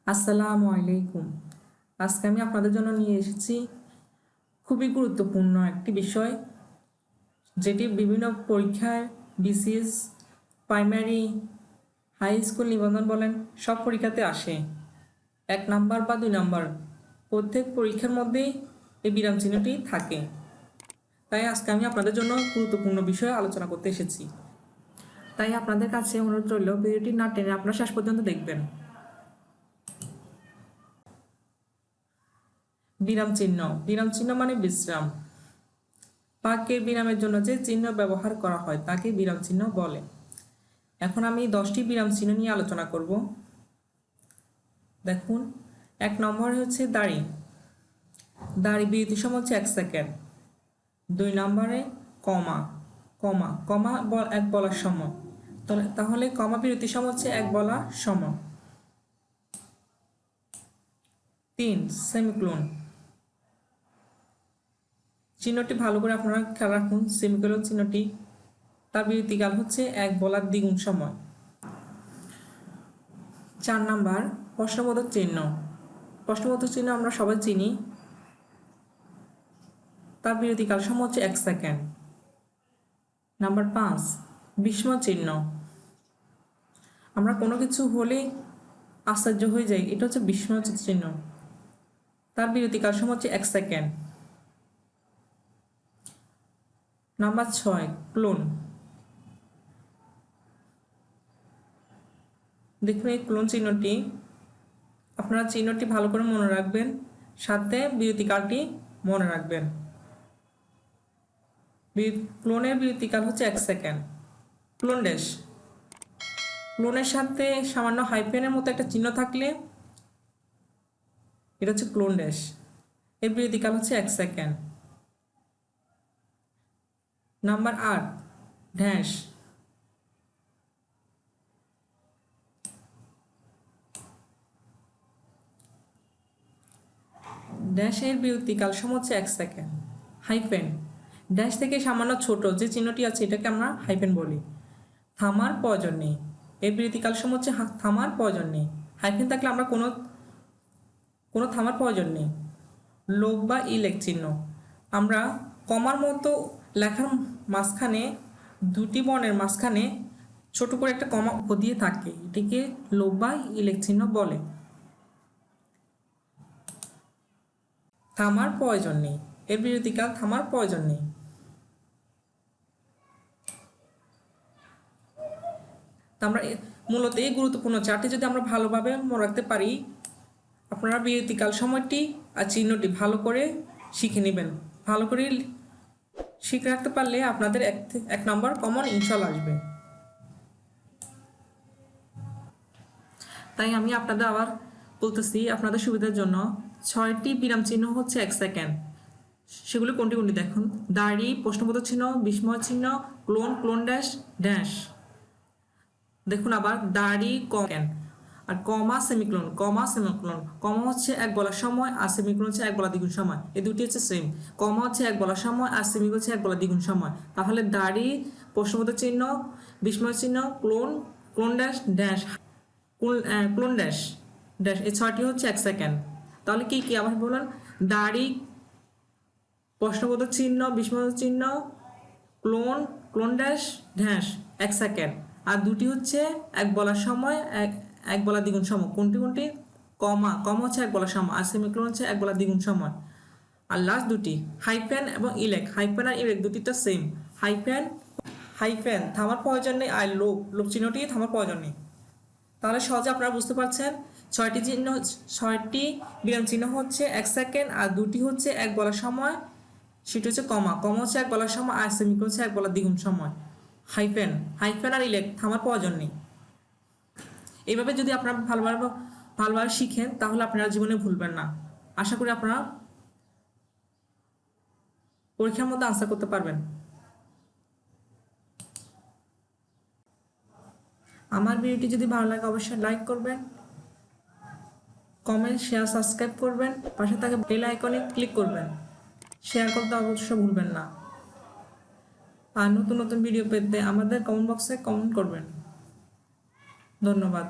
আসসালামু আলাইকুম। আজকে আমি আপনাদের জন্য নিয়ে এসেছি খুবই গুরুত্বপূর্ণ একটি বিষয়, যেটি বিভিন্ন পরীক্ষায় বিসিএস, প্রাইমারি, হাই স্কুল নিবন্ধন বলেন সব পরীক্ষাতে আসে। 1 নাম্বার বা 2 নাম্বার প্রত্যেক পরীক্ষার মধ্যেই এই বিরাম চিহ্নটি থাকে। তাই আজকে আমি আপনাদের জন্য গুরুত্বপূর্ণ বিষয়ে আলোচনা করতে এসেছি। তাই আপনাদের কাছে অনুরোধ রইল, ভিডিওটি না টেনে আপনারা শেষ পর্যন্ত দেখবেন। বিরাম চিহ্ন মানে বিশ্রাম। বাক্যের বিরামের জন্য যে চিহ্ন ব্যবহার করা হয় তাকে বিরাম চিহ্ন বলে। এখন আমি 10টি বিরাম চিহ্ন নিয়ে আলোচনা করব। দেখুন, 1 নম্বর হচ্ছে দাড়ি বিরতির সময় হচ্ছে 1 সেকেন্ড। 2 নম্বরে কমা এক বলার সময়, তাহলে কমা বিরতির সময় হচ্ছে 1 বলার সময়। 3 সেমিকোলন, চিহ্নটি ভালো করে আপনারা খেয়াল রাখুন। সেমিকোলন চিহ্নটি তার বিরতিকাল হচ্ছে 1 বলার দ্বিগুণ সময়। 4 নাম্বার প্রশ্নবোধক চিহ্ন আমরা সবাই চিনি, তার বিরতিকাল সময় হচ্ছে 1 সেকেন্ড। নাম্বার 5 বিস্ময় চিহ্ন, আমরা কোনো কিছু হলে আশ্চর্য হয়ে যাই, এটা হচ্ছে বিস্ময় চিহ্ন, তার বিরতিকাল সময় হচ্ছে 1 সেকেন্ড। নাম্বার 6 ক্লোন, দেখুন এই ক্লোন চিহ্নটি, আপনারা চিহ্নটি ভালো করে মনে রাখবেন, সাথে বিরতিকালটি মনে রাখবেন। ক্লোনের বিরতিকাল হচ্ছে 1 সেকেন্ড। ক্লোনের সাথে সামান্য হাইফেনের মতো একটা চিহ্ন থাকলে এটা হচ্ছে ক্লোন ড্যাশ, এর বিরতিকাল হচ্ছে 1 সেকেন্ড। নাম্বার 8 ড্যাশ, ড্যাশের বিরতিকাল সময় হচ্ছে 1 সেকেন্ড। হাইফেন, ড্যাশ থেকে সামান্য ছোট যে চিহ্নটি আছে এটাকে আমরা হাইফেন বলি। থামার প্রয়োজন নেই, এর বিরতিকাল সময় হচ্ছে থামার প্রয়োজন নেই। হাইফেন থাকলে আমরা কোনো থামার প্রয়োজন নেই। লোভ বা ইলেক চিহ্ন, আমরা কমার মতো লেখার মাঝখানে দুটি বর্ণের মাঝখানে ছোট করে একটা কমা দিয়ে থাকে, এটিকে লোভ বা ইলেক চিহ্ন বলে। থামার প্রয়োজন নেই, এর বিরতিকাল থামার প্রয়োজন নেই। আমরা মূলত এই গুরুত্বপূর্ণ 4টি যদি আমরা ভালোভাবে মনে রাখতে পারি, আপনারা বিরতিকাল সময়টি আর চিহ্নটি ভালো করে শিখে নেবেন। ভালো করে শিখে রাখতে পারলে আপনাদের 1 নম্বর কমন ইনশাল্লাহ আসবে। তাই আমি আপনাদের আবার বলতেছি, আপনাদের সুবিধার জন্য 6টি বিরাম চিহ্ন হচ্ছে 1 সেকেন্ড। সেগুলো কোনটি দেখুন: দাড়ি, প্রশ্নবোধক চিহ্ন, বিস্ময় চিহ্ন, ক্লোন ড্যাশ ড্যাশ। দেখুন আবার দাড়ি আর সেমিক্লোন। কমা হচ্ছে 1 বলার সময় আর সেমিক্লোন হচ্ছে 1 বলার দ্বিগুণ সময়, এই দুটি হচ্ছে সেম। কমা হচ্ছে 1 বলার সময় আর সেমিক্লোন হচ্ছে 1 বলার দ্বিগুণ সময়। তাহলে দাড়ি, প্রশ্নবোধক চিহ্ন, বিস্ময় চিহ্ন, clone dash dash, clone dash dash, এই 6টি হচ্ছে 1 সেকেন্ড। তাহলে কি আবার বলুন: দাড়ি, প্রশ্নবোধক চিহ্ন, বিস্ময়বোধক চিহ্ন, ক্লোন ড্যাশ ড্যাশ 1 সেকেন্ড। আর দুটি হচ্ছে 1 বলার সময় 1 বলার দ্বিগুণ সময়। কোনটি? কমা হচ্ছে 1 বলার সময় আর সেমিক্লোন হচ্ছে 1 বলার দ্বিগুণ সময়। আর লাস্ট দুটি হাইফেন এবং ইলেক, হাইফেন আর ইলেক দুটিটা সেম। হাইফেন থামার প্রয়োজন নেই, আর লোভ চিহ্নটি থামার প্রয়োজন নেই। তাহলে সহজে আপনারা বুঝতে পারছেন 6টি বিরাম চিহ্ন হচ্ছে 1 সেকেন্ড, আর দুটি হচ্ছে 1 বলার সময়, সেটি হচ্ছে কমা হচ্ছে 1 বলার সময় আর সেমিকোলন হচ্ছে 1 বলার দ্বিগুণ সময়। হাইফেন আর ইলেক থামার প্রয়োজন নেই। এইভাবে যদি আপনারা ভালোভাবে শিখেন তাহলে আপনারা জীবনে ভুলবেন না। আশা করি আপনারা পরীক্ষার মধ্যে আনসার করতে পারবেন। আমার ভিডিওটি যদি ভালো লাগে অবশ্যই লাইক করবেন, কমেন্ট, শেয়ার, সাবস্ক্রাইব করবেন, পাশে থাকা বেল আইকনে ক্লিক করবেন। শেয়ার করতে অবশ্যই ভুলবেন না। আর নতুন ভিডিও পেতে আমাদের কমেন্ট বক্সে কমেন্ট করবেন। ধন্যবাদ।